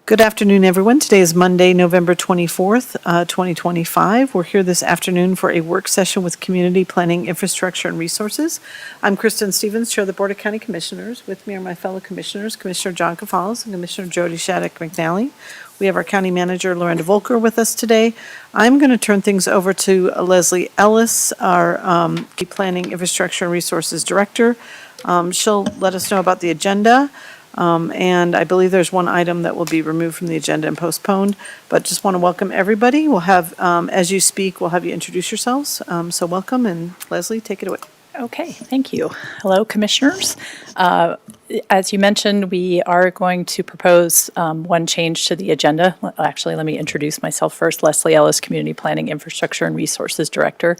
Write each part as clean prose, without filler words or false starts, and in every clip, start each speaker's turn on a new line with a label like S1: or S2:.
S1: Good afternoon, everyone. Today is Monday, November 24th, 2025. We're here this afternoon for a work session with Community Planning, Infrastructure, and Resources. I'm Kristen Stevens, Chair of the Board of County Commissioners. With me are my fellow commissioners, Commissioner John Cafalas and Commissioner Jody Shattuck McNally. We have our County Manager, Lorenda Volker, with us today. I'm going to turn things over to Leslie Ellis, our Planning, Infrastructure, and Resources Director. She'll let us know about the agenda. And I believe there's one item that will be removed from the agenda and postponed, but just want to welcome everybody. We'll have, as you speak, we'll have you introduce yourselves. So welcome, and Leslie, take it away.
S2: Okay, thank you. Hello, Commissioners. As you mentioned, we are going to propose one change to the agenda. Actually, let me introduce myself first. Leslie Ellis, Community Planning, Infrastructure, and Resources Director.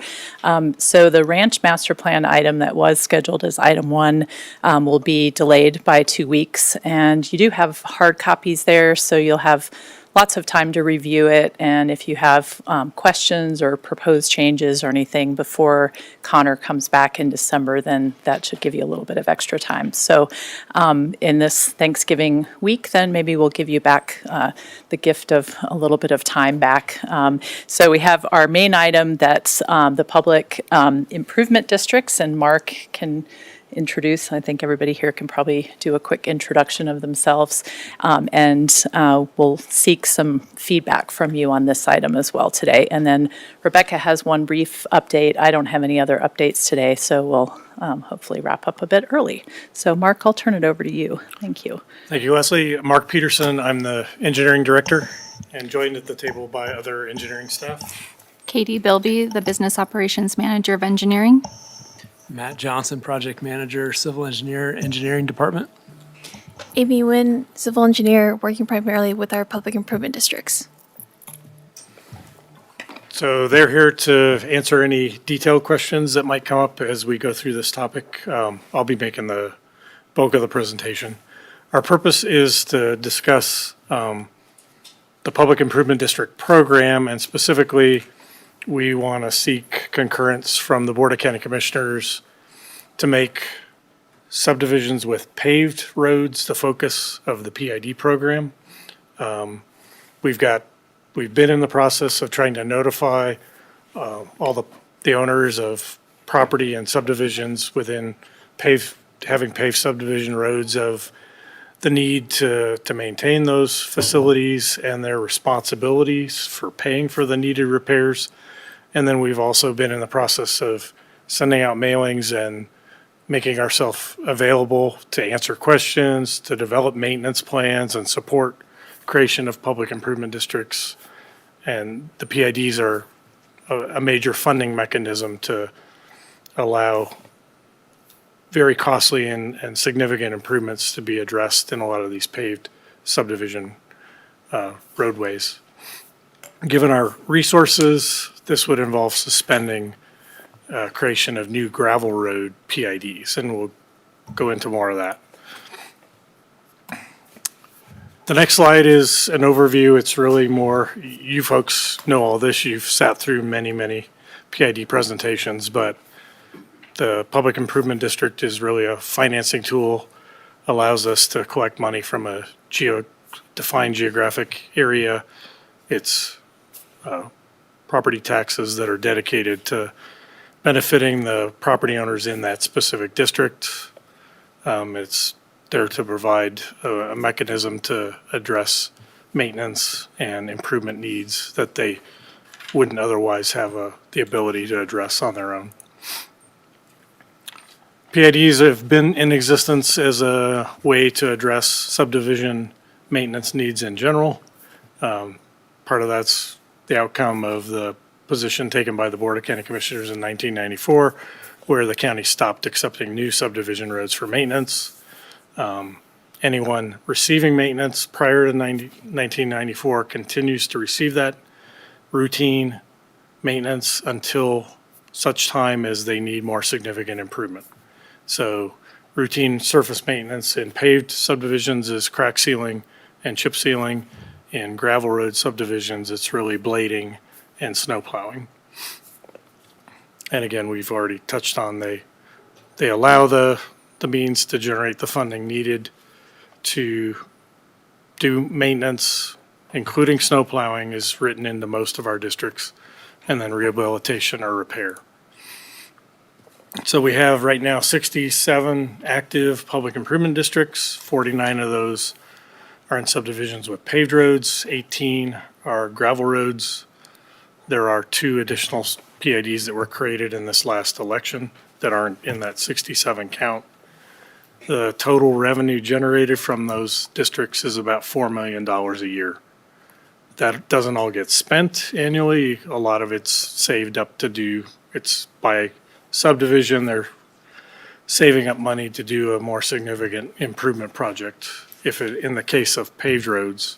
S2: So the Ranch Master Plan item that was scheduled as item 1 will be delayed by 2 weeks. And you do have hard copies there, so you'll have lots of time to review it, and if you have questions or proposed changes or anything before Connor comes back in December, then that should give you a little bit of extra time. So in this Thanksgiving week, then maybe we'll give you back the gift of a little bit of time back. So we have our main item that's the public improvement districts, and Mark can introduce. I think everybody here can probably do a quick introduction of themselves, and we'll seek some feedback from you on this item as well today. And then Rebecca has one brief update. I don't have any other updates today, so we'll hopefully wrap up a bit early. So Mark, I'll turn it over to you. Thank you.
S3: Thank you, Leslie. Mark Peterson. I'm the engineering director and joined at the table by other engineering staff.
S4: Katie Bilby, the Business Operations Manager of Engineering.
S5: Matt Johnson, Project Manager, Civil Engineer, Engineering Department.
S6: Amy Nguyen, Civil Engineer, working primarily with our public improvement districts.
S3: So they're here to answer any detailed questions that might come up as we go through this topic. I'll be making the bulk of the presentation. Our purpose is to discuss the Public Improvement District program, and specifically we want to seek concurrence from the Board of County Commissioners to make subdivisions with paved roads the focus of the PID program. We've been in the process of trying to notify all the owners of property and subdivisions within having paved subdivision roads of the need to maintain those facilities and their responsibilities for paying for the needed repairs. And then we've also been in the process of sending out mailings and making ourselves available to answer questions, to develop maintenance plans and support creation of public improvement districts. And the PIDs are a major funding mechanism to allow very costly and significant improvements to be addressed in a lot of these paved subdivision roadways. Given our resources, this would involve suspending creation of new gravel road PIDs, and we'll go into more of that. The next slide is an overview. It's really more, you folks know all this, you've sat through many PID presentations, but the Public Improvement District is really a financing tool, allows us to collect money from a defined geographic area. It's property taxes that are dedicated to benefiting the property owners in that specific district. It's there to provide a mechanism to address maintenance and improvement needs that they wouldn't otherwise have the ability to address on their own. PIDs have been in existence as a way to address subdivision maintenance needs in general. Part of that's the outcome of the position taken by the Board of County Commissioners in 1994, where the county stopped accepting new subdivision roads for maintenance. Anyone receiving maintenance prior to 1994 continues to receive that routine maintenance until such time as they need more significant improvement. So routine surface maintenance in paved subdivisions is crack sealing and chip sealing. In gravel road subdivisions, it's really blading and snow plowing. And again, we've already touched on they allow the means to generate the funding needed to do maintenance, including snow plowing, is written into most of our districts, and then rehabilitation or repair. So we have right now 67 active public improvement districts. 49 of those are in subdivisions with paved roads, 18 are gravel roads. There are 2 additional PIDs that were created in this last election that aren't in that 67 count. The total revenue generated from those districts is about $4 million a year. That doesn't all get spent annually. A lot of it's saved up to do, it's by subdivision, they're saving up money to do a more significant improvement project. If it, in the case of paved roads,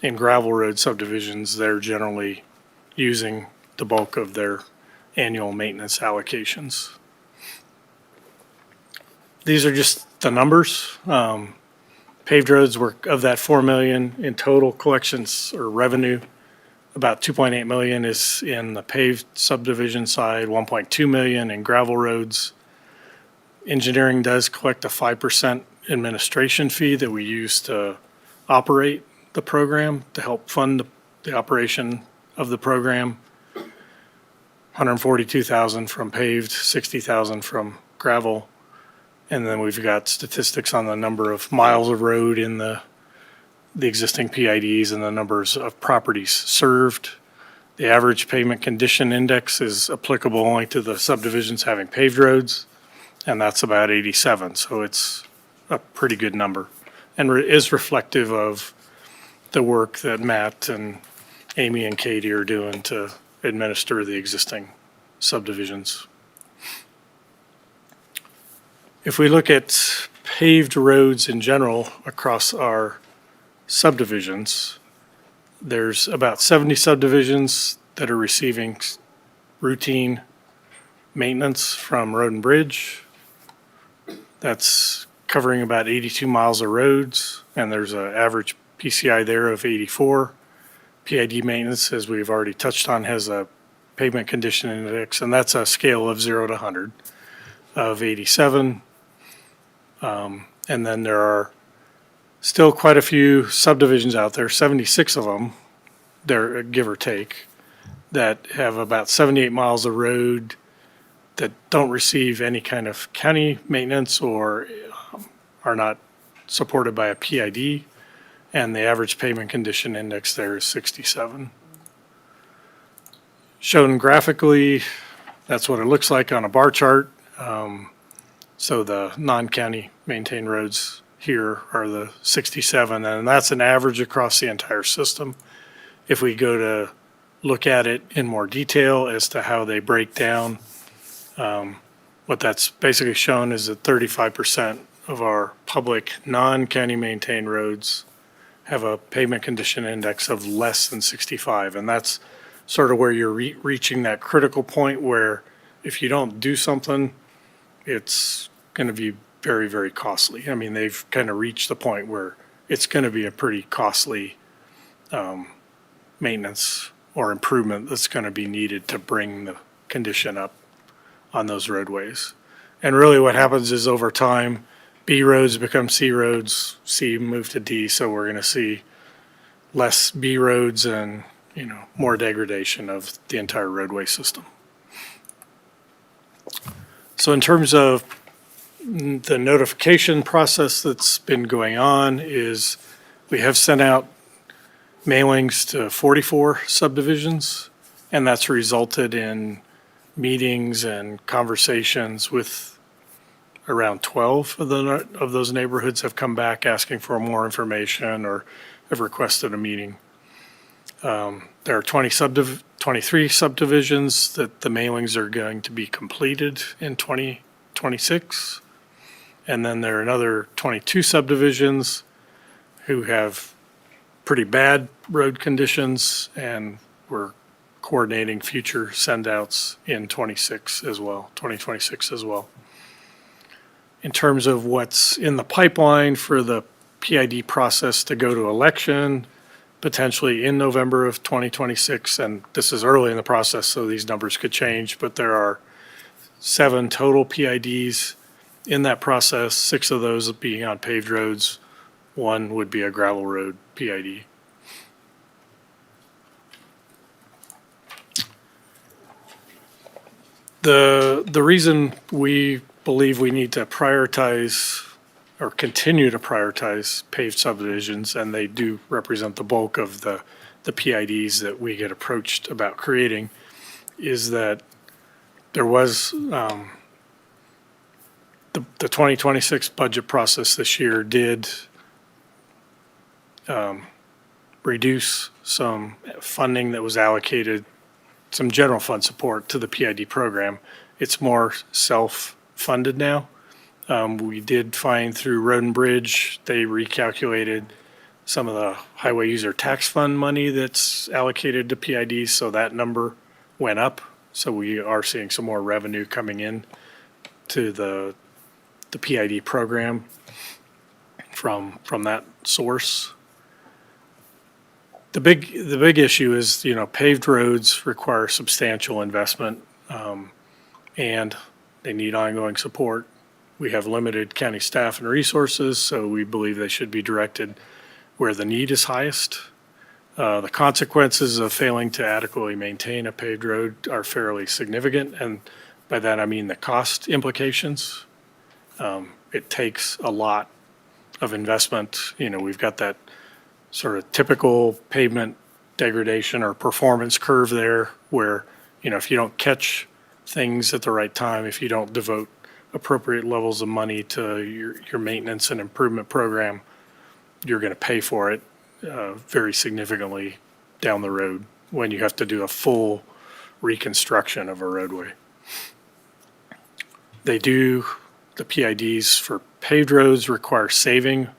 S3: in gravel road subdivisions, they're generally using the bulk of their annual maintenance allocations. These are just the numbers. Paved roads were, of that 4 million in total collections or revenue, about 2.8 million is in the paved subdivision side, 1.2 million in gravel roads. Engineering does collect a 5% administration fee that we use to operate the program, to help fund the operation of the program. 142,000 from paved, 60,000 from gravel. And then we've got statistics on the number of miles of road in the existing PIDs and the numbers of properties served. The average pavement condition index is applicable only to the subdivisions having paved roads, and that's about 87. So it's a pretty good number and is reflective of the work that Matt and Amy and Katie are doing to administer the existing subdivisions. If we look at paved roads in general across our subdivisions, there's about 70 subdivisions that are receiving routine maintenance from Road and Bridge. That's covering about 82 miles of roads, and there's an average PCI there of 84. PID maintenance, as we've already touched on, has a pavement condition index, and that's a scale of 0 to 100 of 87. And then there are still quite a few subdivisions out there, 76 of them, there, give or take, that have about 78 miles of road that don't receive any kind of county maintenance or are not supported by a PID, and the average pavement condition index there is 67. Shown graphically, that's what it looks like on a bar chart. So the non-county maintained roads here are the 67, and that's an average across the entire system. If we go to look at it in more detail as to how they break down, what that's basically shown is that 35% of our public non-county maintained roads have a pavement condition index of less than 65, and that's sort of where you're reaching that critical point where if you don't do something, it's going to be very, very costly. I mean, they've kind of reached the point where it's going to be a pretty costly maintenance or improvement that's going to be needed to bring the condition up on those roadways. And really what happens is over time, B roads become C roads, C move to D, so we're going to see less B roads and, you know, more degradation of the entire roadway system. So in terms of the notification process that's been going on is we have sent out mailings to 44 subdivisions, and that's resulted in meetings and conversations with around 12 of those neighborhoods have come back asking for more information or have requested a meeting. There are 23 subdivisions that the mailings are going to be completed in 2026. And then there are another 22 subdivisions who have pretty bad road conditions, and we're coordinating future send-outs in 2026 as well. In terms of what's in the pipeline for the PID process to go to election, potentially in November of 2026, and this is early in the process, so these numbers could change, but there are 7 total PIDs in that process, 6 of those being on paved roads, 1 would be a gravel road PID. The reason we believe we need to prioritize or continue to prioritize paved subdivisions, and they do represent the bulk of the PIDs that we get approached about creating, is that there was the 2026 budget process this year did reduce some funding that was allocated, some general fund support to the PID program. It's more self-funded now. We did find through Road and Bridge, they recalculated some of the highway user tax fund money that's allocated to PIDs, so that number went up. So we are seeing some more revenue coming in to the PID program from that source. The big issue is, paved roads require substantial investment, and they need ongoing support. We have limited county staff and resources, so we believe they should be directed where the need is highest. The consequences of failing to adequately maintain a paved road are fairly significant, and by that I mean the cost implications. It takes a lot of investment. We've got that sort of typical pavement degradation or performance curve there where, if you don't catch things at the right time, if you don't devote appropriate levels of money to your maintenance and improvement program, you're going to pay for it very significantly down the road when you have to do a full reconstruction of a roadway. The PIDs for paved roads require saving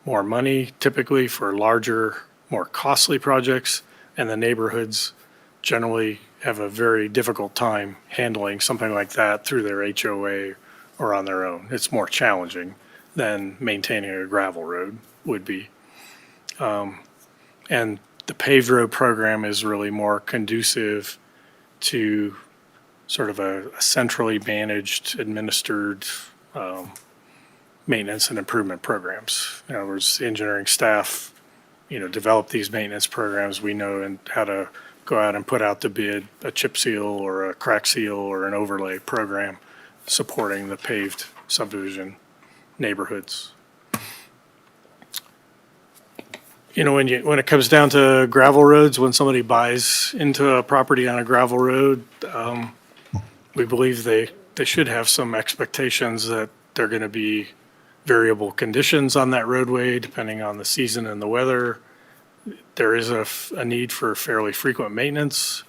S3: more money typically for larger, more costly projects, and the neighborhoods generally have a very difficult time handling something like that through their HOA or on their own. It's more challenging than maintaining a gravel road would be. And the paved road program is really more conducive to sort of a centrally managed, administered maintenance and improvement programs. In other words, engineering staff, develop these maintenance programs. We know and how to go out and put out to bid a chip seal or a crack seal or an overlay program supporting the paved subdivision neighborhoods. When it comes down to gravel roads, when somebody buys into a property on a gravel road, we believe they should have some expectations that they're going to be variable conditions on that roadway depending on the season and the weather. There is a need for fairly frequent maintenance.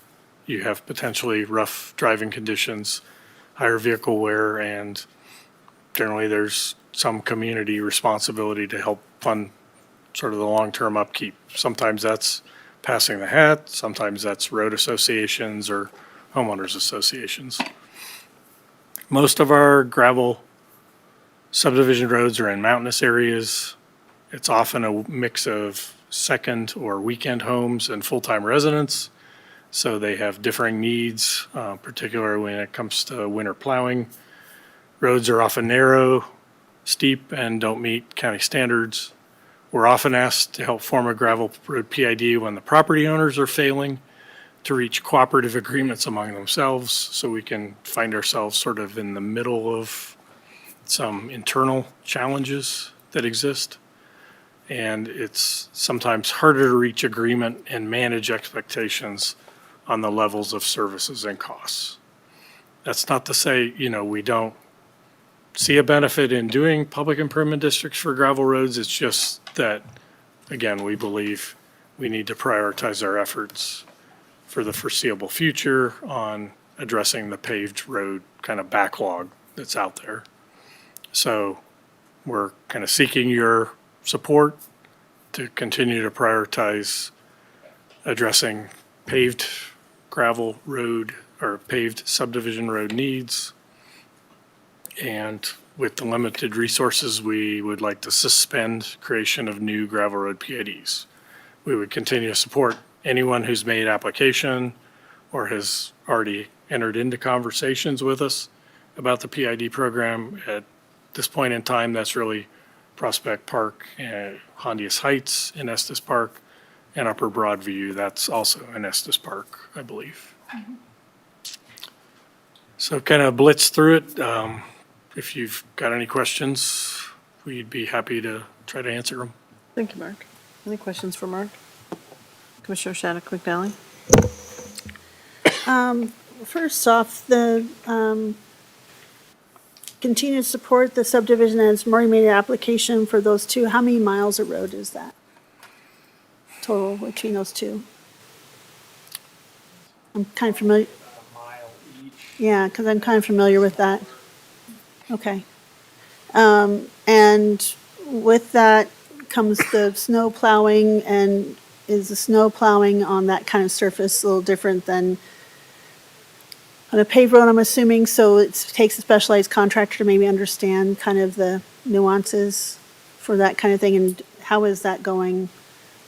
S3: You have potentially rough driving conditions, higher vehicle wear, and generally there's some community responsibility to help fund sort of the long-term upkeep. Sometimes that's passing the hat, sometimes that's road associations or homeowners associations. Most of our gravel subdivision roads are in mountainous areas. It's often a mix of second or weekend homes and full-time residents. So they have differing needs, particularly when it comes to winter plowing. Roads are often narrow, steep, and don't meet county standards. We're often asked to help form a gravel road PID when the property owners are failing to reach cooperative agreements among themselves, so we can find ourselves sort of in the middle of some internal challenges that exist. And it's sometimes harder to reach agreement and manage expectations on the levels of services and costs. That's not to say, we don't see a benefit in doing public improvement districts for gravel roads. It's just that, again, we believe we need to prioritize our efforts for the foreseeable future on addressing the paved road kind of backlog that's out there. So we're kind of seeking your support to continue to prioritize addressing paved gravel road or paved subdivision road needs. And with the limited resources, we would like to suspend creation of new gravel road PIDs. We would continue to support anyone who's made application or has already entered into conversations with us about the PID program. At this point in time, that's really Prospect Park, Hondius Heights in Estes Park, and Upper Broadview, that's also in Estes Park, I believe. So kind of blitz through it. If you've got any questions, we'd be happy to try to answer them.
S1: Thank you, Mark. Any questions for Mark? Commissioner Shattuck McNally?
S7: First off, the continue to support the subdivision as Murray made an application for those two. How many miles of road is that total between those two? I'm kind of familiar. Yeah, because I'm kind of familiar with that. Okay. And with that comes the snow plowing, and is the snow plowing on that kind of surface a little different than on a paved road, I'm assuming, so it takes a specialized contractor to maybe understand kind of the nuances for that kind of thing, and how is that going?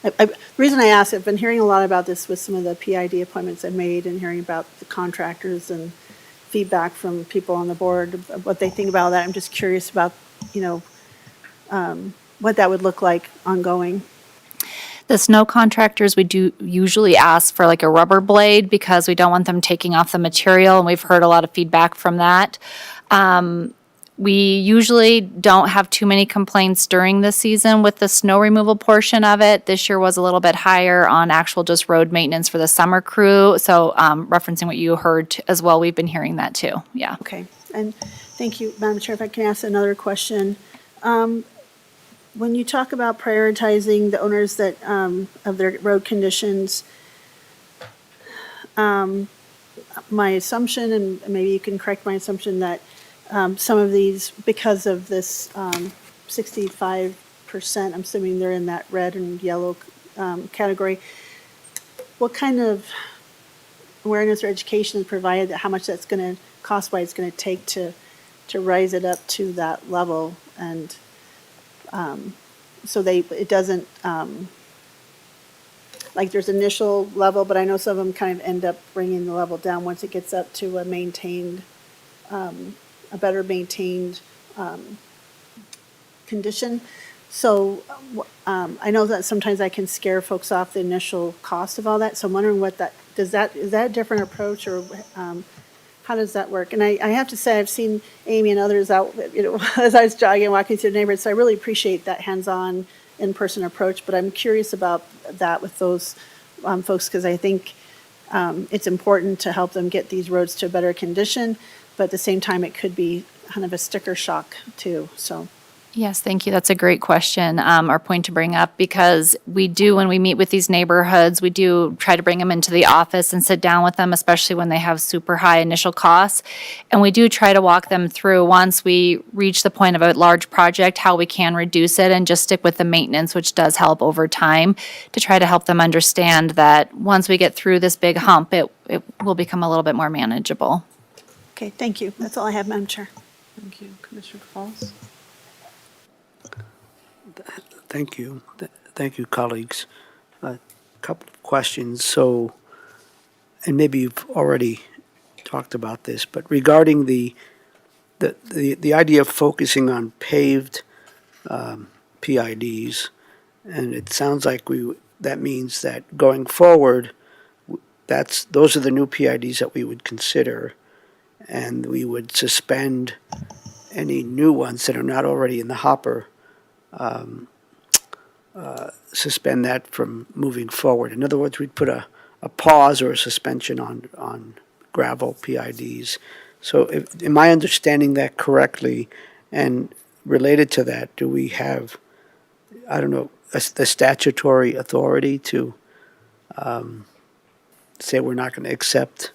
S7: The reason I ask, I've been hearing a lot about this with some of the PID appointments I've made and hearing about the contractors and feedback from people on the board, what they think about that. I'm just curious about, what that would look like ongoing.
S4: The snow contractors, we do usually ask for like a rubber blade because we don't want them taking off the material, and we've heard a lot of feedback from that. We usually don't have too many complaints during the season with the snow removal portion of it. This year was a little bit higher on actual just road maintenance for the summer crew. So referencing what you heard as well, we've been hearing that too. Yeah.
S7: Okay, and thank you, Madam Chair. If I can ask another question. When you talk about prioritizing the owners that, of their road conditions, my assumption, and maybe you can correct my assumption, that some of these, because of this 65%, I'm assuming they're in that red and yellow category. What kind of awareness or education is provided, that how much that's going to cost, what it's going to take to rise it up to that level, and so it doesn't, like there's initial level, but I know some of them kind of end up bringing the level down once it gets up to a maintained, a better maintained condition. So I know that sometimes I can scare folks off the initial cost of all that. So I'm wondering is that a different approach, or how does that work? And I have to say, I've seen Amy and others out, as I was jogging, walking through the neighborhood. So I really appreciate that hands-on, in-person approach. But I'm curious about that with those folks, because I think it's important to help them get these roads to a better condition. But at the same time, it could be kind of a sticker shock too. So.
S4: Yes, thank you. That's a great question, or point to bring up, because we do, when we meet with these neighborhoods, we do try to bring them into the office and sit down with them, especially when they have super high initial costs. And we do try to walk them through, once we reach the point of a large project, how we can reduce it and just stick with the maintenance, which does help over time, to try to help them understand that once we get through this big hump, it will become a little bit more manageable.
S7: Okay, thank you. That's all I have, Madam Chair.
S1: Thank you. Commissioner Falls?
S8: Thank you. Thank you, colleagues. A couple of questions. So, and maybe you've already talked about this, but regarding the idea of focusing on paved PIDs, and it sounds like that means that going forward, those are the new PIDs that we would consider, and we would suspend any new ones that are not already in the hopper. Suspend that from moving forward. In other words, we'd put a pause or a suspension on gravel PIDs. So am I understanding that correctly? And related to that, do we have, I don't know, the statutory authority to say we're not going to accept,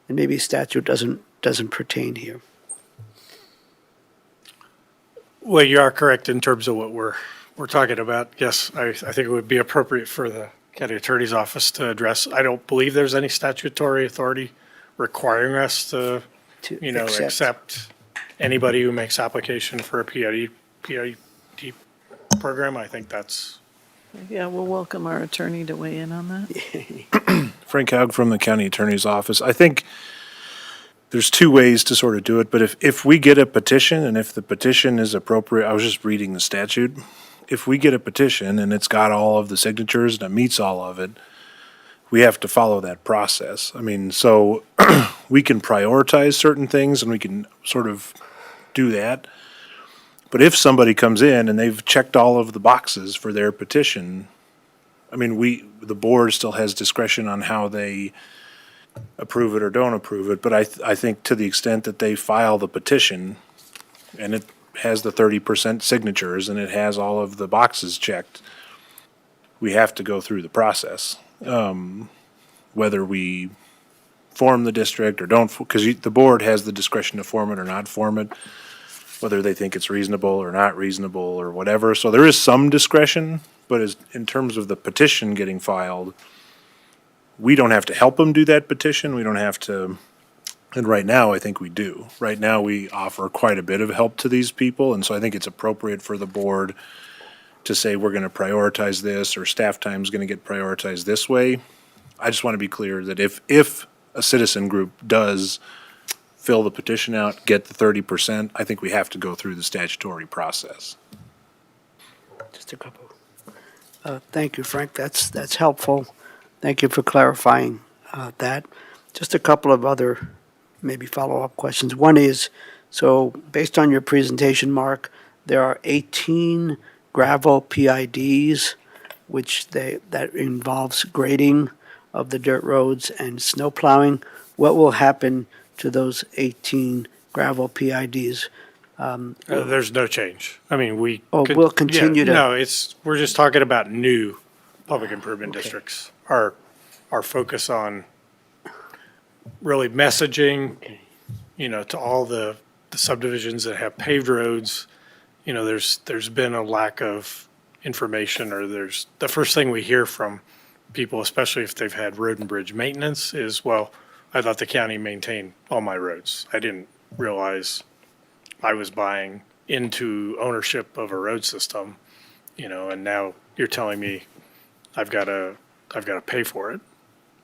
S8: and maybe statute doesn't pertain here?
S3: Well, you are correct in terms of what we're talking about. Yes, I think it would be appropriate for the county attorney's office to address. I don't believe there's any statutory authority requiring us to accept anybody who makes application for a PID program. I think that's.
S1: Yeah, we'll welcome our attorney to weigh in on that.
S9: Frank Haug from the County Attorney's Office. I think there's two ways to sort of do it, but if we get a petition and if the petition is appropriate, I was just reading the statute. If we get a petition and it's got all of the signatures and it meets all of it, we have to follow that process. I mean, so we can prioritize certain things and we can sort of do that. But if somebody comes in and they've checked all of the boxes for their petition, I mean, the board still has discretion on how they approve it or don't approve it. But I think to the extent that they file the petition and it has the 30% signatures and it has all of the boxes checked, we have to go through the process. Whether we form the district or don't, because the board has the discretion to form it or not form it, whether they think it's reasonable or not reasonable or whatever. So there is some discretion, but in terms of the petition getting filed, we don't have to help them do that petition. We don't have to, and right now I think we do. Right now we offer quite a bit of help to these people, and so I think it's appropriate for the board to say we're going to prioritize this or staff time is going to get prioritized this way. I just want to be clear that if a citizen group does fill the petition out, get the 30%, I think we have to go through the statutory process.
S8: Just a couple. Thank you, Frank. That's helpful. Thank you for clarifying that. Just a couple of other maybe follow-up questions. One is, so based on your presentation, Mark, there are 18 gravel PIDs, that involves grading of the dirt roads and snow plowing. What will happen to those 18 gravel PIDs?
S3: There's no change. I mean,
S8: we'll continue to.
S3: No, we're just talking about new public improvement districts. Our focus on really messaging, to all the subdivisions that have paved roads, there's been a lack of information, or the first thing we hear from people, especially if they've had road and bridge maintenance, is, well, I thought the county maintained all my roads. I didn't realize I was buying into ownership of a road system, and now you're telling me I've got to pay for it.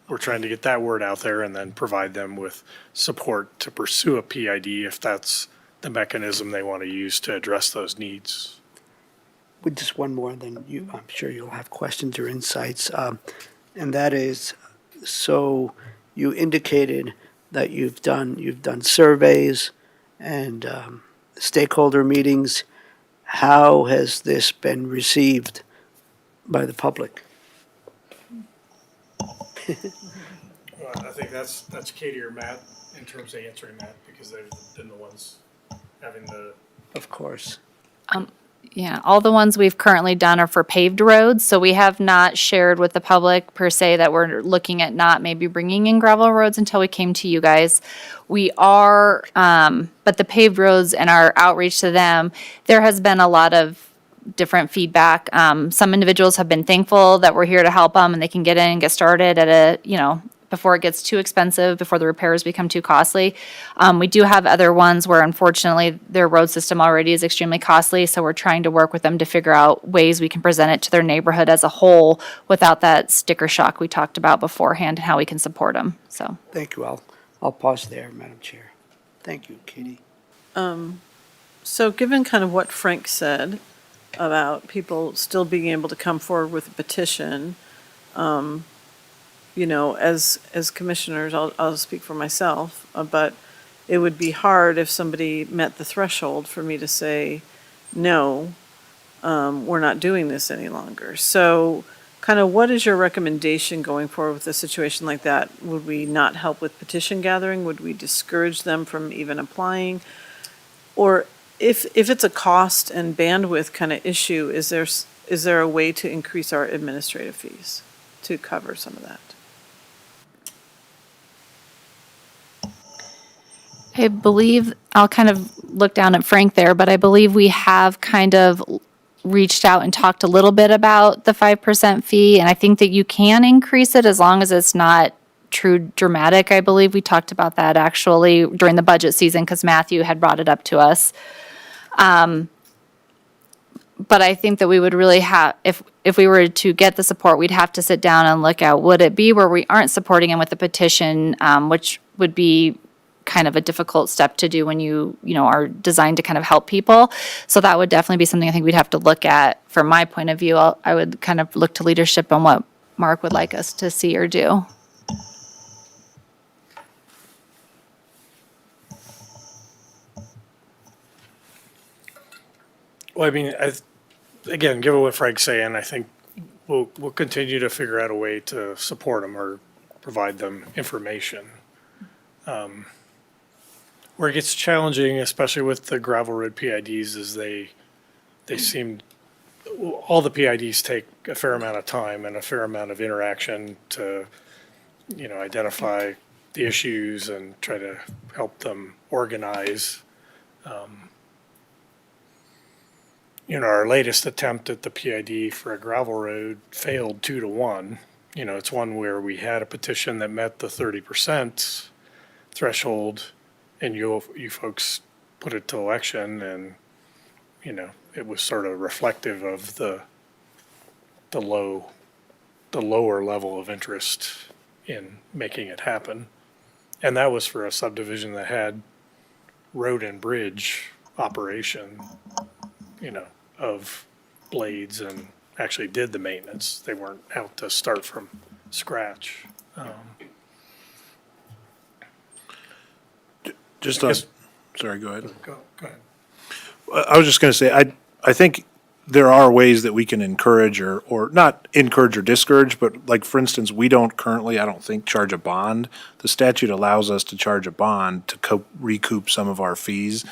S3: We're trying to get that word out there and then provide them with support to pursue a PID if that's the mechanism they want to use to address those needs.
S8: With just one more, then I'm sure you'll have questions or insights. And that is, so you indicated that you've done surveys and stakeholder meetings. How has this been received by the public?
S3: I think that's Katie or Matt in terms of answering that, because they've been the ones having the.
S8: Of course.
S4: Yeah, all the ones we've currently done are for paved roads, so we have not shared with the public per se that we're looking at not maybe bringing in gravel roads until we came to you guys. We are, but the paved roads and our outreach to them, there has been a lot of different feedback. Some individuals have been thankful that we're here to help them and they can get in and get started at before it gets too expensive, before the repairs become too costly. We do have other ones where unfortunately their road system already is extremely costly, so we're trying to work with them to figure out ways we can present it to their neighborhood as a whole without that sticker shock we talked about beforehand, and how we can support them, so.
S8: Thank you. I'll pause there, Madam Chair. Thank you, Katie.
S1: So given kind of what Frank said about people still being able to come forward with a petition, as commissioners, I'll speak for myself, but it would be hard if somebody met the threshold for me to say, no, we're not doing this any longer. So kind of what is your recommendation going forward with a situation like that? Would we not help with petition gathering? Would we discourage them from even applying? Or if it's a cost and bandwidth kind of issue, is there a way to increase our administrative fees to cover some of that?
S4: I believe, I'll kind of look down at Frank there, but I believe we have kind of reached out and talked a little bit about the 5% fee, and I think that you can increase it as long as it's not true dramatic. I believe we talked about that actually during the budget season because Matthew had brought it up to us. But I think that we would really have, if we were to get the support, we'd have to sit down and look at, would it be where we aren't supporting him with the petition, which would be kind of a difficult step to do when you know, are designed to kind of help people. So that would definitely be something I think we'd have to look at. From my point of view, I would kind of look to leadership on what Mark would like us to see or do.
S3: Well, I mean, again, given what Frank's saying, I think we'll continue to figure out a way to support them or provide them information. Where it gets challenging, especially with the gravel road PIDs, is they seem, all the PIDs take a fair amount of time and a fair amount of interaction to, you know, identify the issues and try to help them organize. You know, our latest attempt at the PID for a gravel road failed 2-1. You know, it's one where we had a petition that met the 30% threshold, and you folks put it to election, and, you know, it was sort of reflective of the lower level of interest in making it happen. And that was for a subdivision that had road and bridge operation, you know, of blades, and actually did the maintenance. They weren't out to start from scratch.
S9: Just
S3: I
S9: on,
S3: guess-
S9: sorry, go ahead.
S3: Go ahead.
S9: I was just going to say, I think there are ways that we can encourage or not encourage or discourage, but like, for instance, we don't currently, I don't think, charge a bond. The statute allows us to charge a bond to recoup some of our fees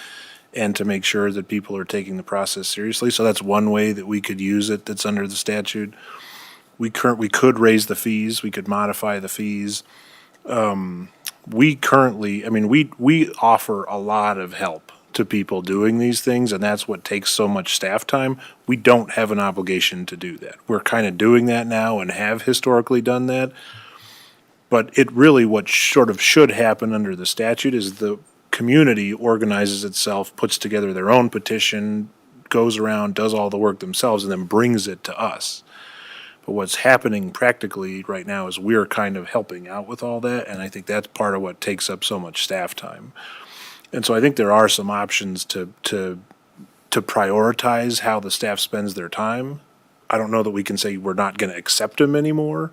S9: and to make sure that people are taking the process seriously. So that's one way that we could use it that's under the statute. We could raise the fees, we could modify the fees. We currently, I mean, we offer a lot of help to people doing these things, and that's what takes so much staff time. We don't have an obligation to do that. We're kind of doing that now and have historically done that. But it really, what sort of should happen under the statute is the community organizes itself, puts together their own petition, goes around, does all the work themselves, and then brings it to us. But what's happening practically right now is we're kind of helping out with all that, and I think that's part of what takes up so much staff time. And so I think there are some options to prioritize how the staff spends their time. I don't know that we can say we're not going to accept them anymore,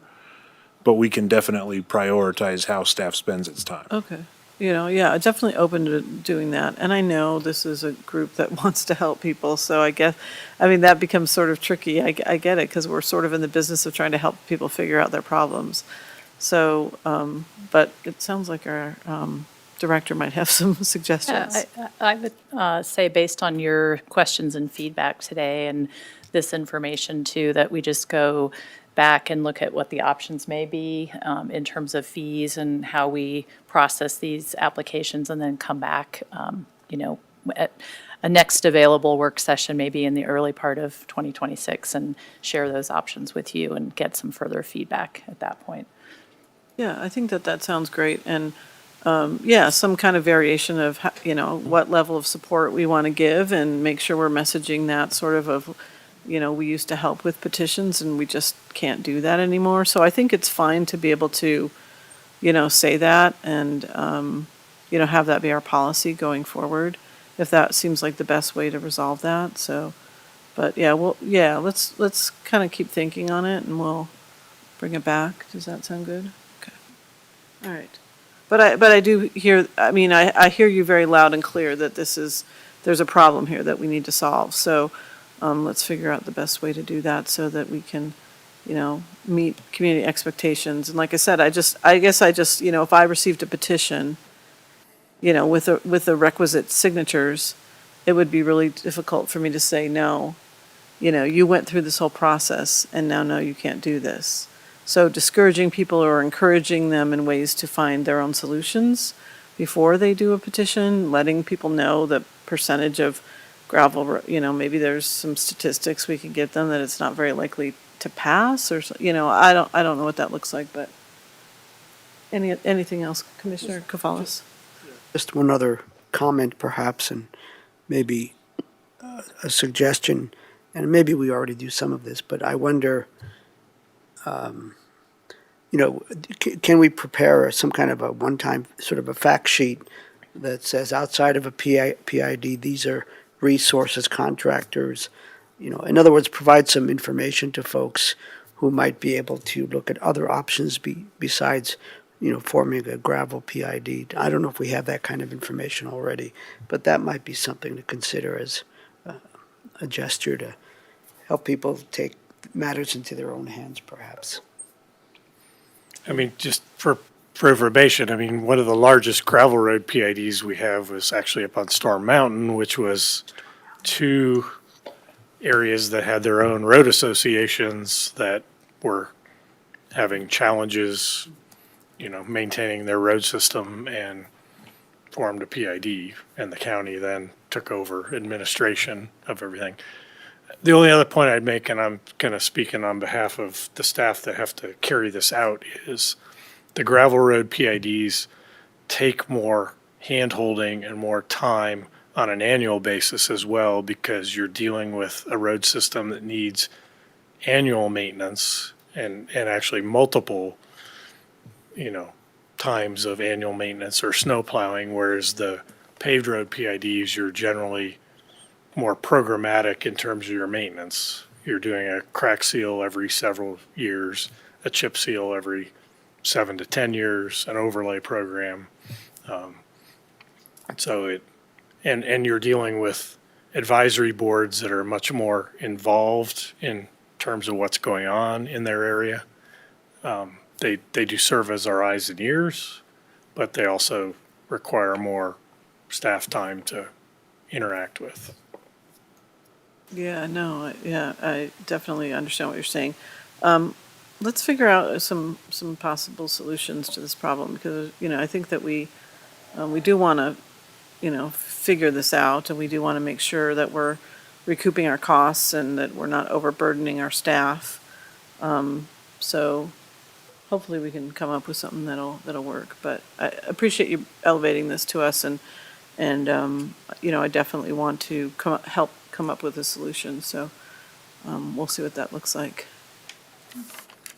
S9: but we can definitely prioritize how staff spends its time.
S1: Okay. You know, yeah, definitely open to doing that. And I know this is a group that wants to help people, so I guess, I mean, that becomes sort of tricky. I get it, because we're sort of in the business of trying to help people figure out their problems. So, but it sounds like our director might have some suggestions.
S2: I would say, based on your questions and feedback today and this information too, that we just go back and look at what the options may be in terms of fees and how we process these applications, and then come back, you know, at a next available work session, maybe in the early part of 2026, and share those options with you and get some further feedback at that point.
S1: Yeah, I think that sounds great. And, yeah, some kind of variation of, you know, what level of support we want to give, and make sure we're messaging that sort of, you know, we used to help with petitions and we just can't do that anymore. So I think it's fine to be able to, you know, say that and, you know, have that be our policy going forward, if that seems like the best way to resolve that. So, but yeah, let's kind of keep thinking on it, and we'll bring it back. Does that sound good? Okay. All right. But I do hear, I mean, I hear you very loud and clear that there's a problem here that we need to solve. So, let's figure out the best way to do that so that we can, you know, meet community expectations. And like I said, I guess, you know, if I received a petition, you know, with the requisite signatures, it would be really difficult for me to say, no, you know, you went through this whole process and now, no, you can't do this. So discouraging people or encouraging them in ways to find their own solutions before they do a petition, letting people know the percentage of gravel, you know, maybe there's some statistics we can give them that it's not very likely to pass, or, you know, I don't know what that looks like, but anything else, Commissioner Kafalis?
S8: Just one other comment perhaps, and maybe a suggestion, and maybe we already do some of this, but I wonder, you know, can we prepare some kind of a one-time sort of a fact sheet that says outside of a PID, these are resources, contractors, in other words, provide some information to folks who might be able to look at other options besides, forming a gravel PID. I don't know if we have that kind of information already, but that might be something to consider as a gesture to help people take matters into their own hands, perhaps.
S3: I mean, just for information, I mean, one of the largest gravel road PIDs we have was actually up on Storm Mountain, which was 2 areas that had their own road associations that were having challenges, maintaining their road system, and formed a PID, and the county then took over administration of everything. The only other point I'd make, and I'm kind of speaking on behalf of the staff that have to carry this out, is the gravel road PIDs take more hand-holding and more time on an annual basis as well, because you're dealing with a road system that needs annual maintenance and actually multiple, times of annual maintenance or snow plowing, whereas the paved road PIDs, you're generally more programmatic in terms of your maintenance. You're doing a crack seal every several years, a chip seal every 7 to 10 years, an overlay program. And you're dealing with advisory boards that are much more involved in terms of what's going on in their area. They do serve as our eyes and ears, but they also require more staff time to interact with.
S1: Yeah, no, yeah, I definitely understand what you're saying. Let's figure out some possible solutions to this problem, because, I think that we do want to, figure this out, and we do want to make sure that we're recouping our costs and that we're not overburdening our staff. So hopefully we can come up with something that'll work. But I appreciate you elevating this to us, and I definitely want to help come up with a solution. So we'll see what that looks like.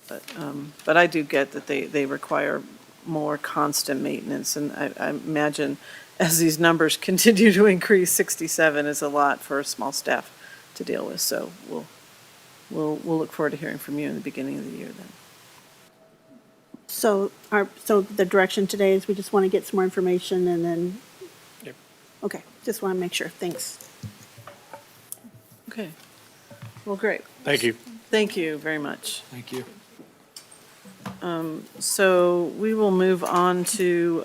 S1: But I do get that they require more constant maintenance, and I imagine as these numbers continue to increase, 67 is a lot for a small staff to deal with. So we'll look forward to hearing from you in the beginning of the year then.
S7: So the direction today is we just want to get some more information and then.
S3: Yep.
S7: Okay, just want to make sure. Thanks.
S1: Okay. Well, great.
S3: Thank you.
S1: Thank you very much.
S5: Thank you.
S1: So we will move on to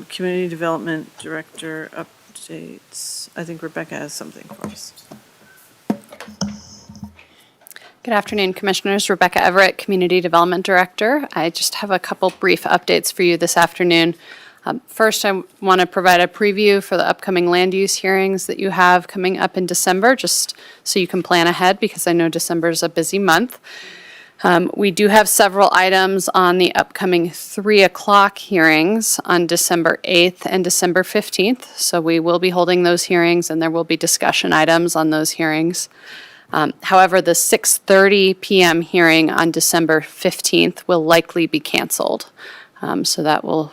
S1: Community Development Director updates. I think Rebecca has something for us.
S10: Good afternoon, Commissioners. Rebecca Everett, Community Development Director. I just have a couple brief updates for you this afternoon. First, I want to provide a preview for the upcoming land use hearings that you have coming up in December, just so you can plan ahead, because I know December is a busy month. We do have several items on the upcoming 3 o'clock hearings on December 8th and December 15th. So we will be holding those hearings, and there will be discussion items on those hearings. However, the 6:30 p.m. hearing on December 15th will likely be canceled. So that will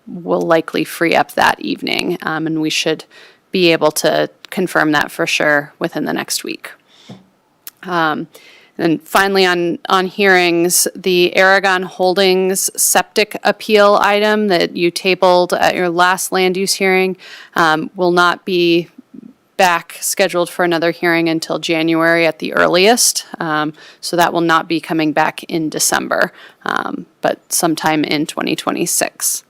S10: likely free up that evening, and we should be able to confirm that for sure within the next week. And finally, on hearings, the Aragon Holdings septic appeal item that you tabled at your last land use hearing will not be back scheduled for another hearing until January at the earliest. So that will not be coming back in December, but sometime in 2026.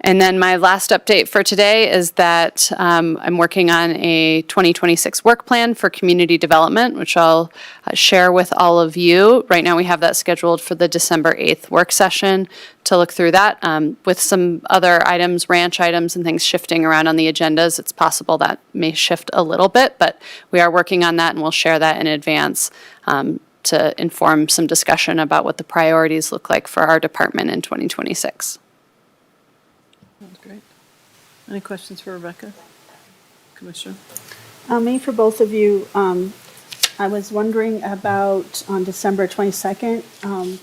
S10: And then my last update for today is that I'm working on a 2026 work plan for community development, which I'll share with all of you. Right now we have that scheduled for the December 8th work session to look through that. With some other items, ranch items and things shifting around on the agendas, it's possible that may shift a little bit, but we are working on that, and we'll share that in advance to inform some discussion about what the priorities look like for our department in 2026.
S1: That's great. Any questions for Rebecca? Commissioner?
S7: Maybe for both of you, I was wondering about on December 22nd,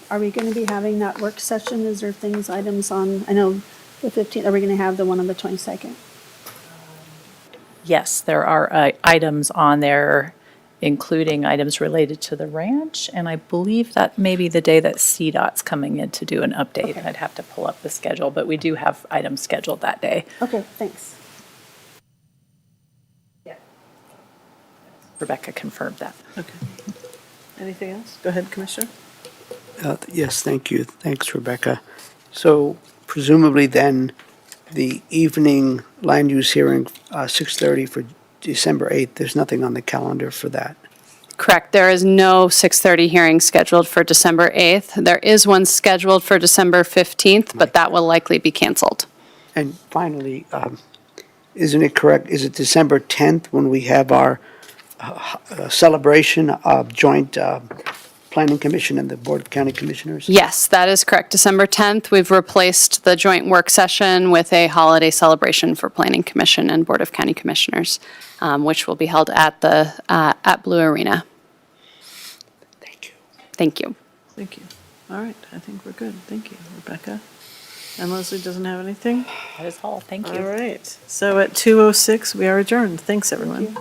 S7: are we going to be having that work session? Is there items on, I know The 15th, are we going to have the one on the 22nd?
S2: Yes, there are items on there, including items related to the ranch, and I believe that may be the day that CDOT's coming in to do an update. I'd have to pull up the schedule, but we do have items scheduled that day.
S7: Okay, thanks.
S2: Rebecca confirmed that.
S1: Okay. Anything else? Go ahead, Commissioner.
S8: Yes, thank you. Thanks, Rebecca. So presumably then, the evening land use hearing, 6:30 for December 8th, there's nothing on the calendar for that.
S10: Correct. There is no 6:30 hearing scheduled for December 8th. There is one scheduled for December 15th, but that will likely be canceled.
S8: And finally, isn't it correct, is it December 10th when we have our celebration of joint Planning Commission and the Board of County Commissioners?
S10: Yes, that is correct. December 10th, we've replaced the joint work session with a holiday celebration for Planning Commission and Board of County Commissioners, which will be held at at Blue Arena.
S8: Thank you.
S10: Thank you.
S1: Thank you. All right, I think we're good. Thank you, Rebecca. And Leslie doesn't have anything?
S2: That is all. Thank you.
S1: All right. So at 2:06, we are adjourned. Thanks, everyone.